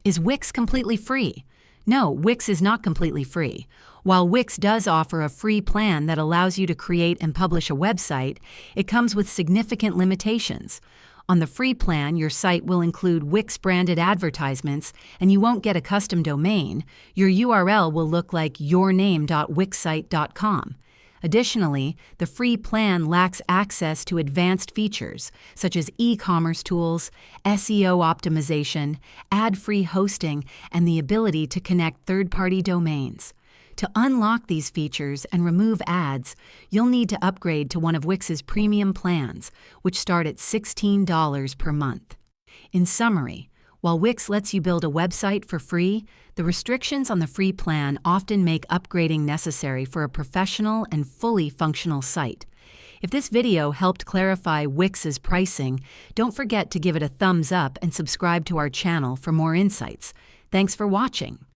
Is Wix completely free? No, Wix is not completely free. While Wix does offer a free plan that allows you to create and publish a website, it comes with significant limitations. On the free plan, your site will include Wix-branded advertisements, and you won't get a custom domain. Your URL will look like yourname.wixsite.com. Additionally, the free plan lacks access to advanced features such as e-commerce tools, SEO optimization, ad-free hosting, and the ability to connect third-party domains. To unlock these features and remove ads, you'll need to upgrade to one of Wix's premium plans, which start at $16 per month. In summary, while Wix lets you build a website for free, the restrictions on the free plan often make upgrading necessary for a professional and fully functional site. If this video helped clarify Wix's pricing, don't forget to give it a thumbs up and subscribe to our channel for more insights. Thanks for watching.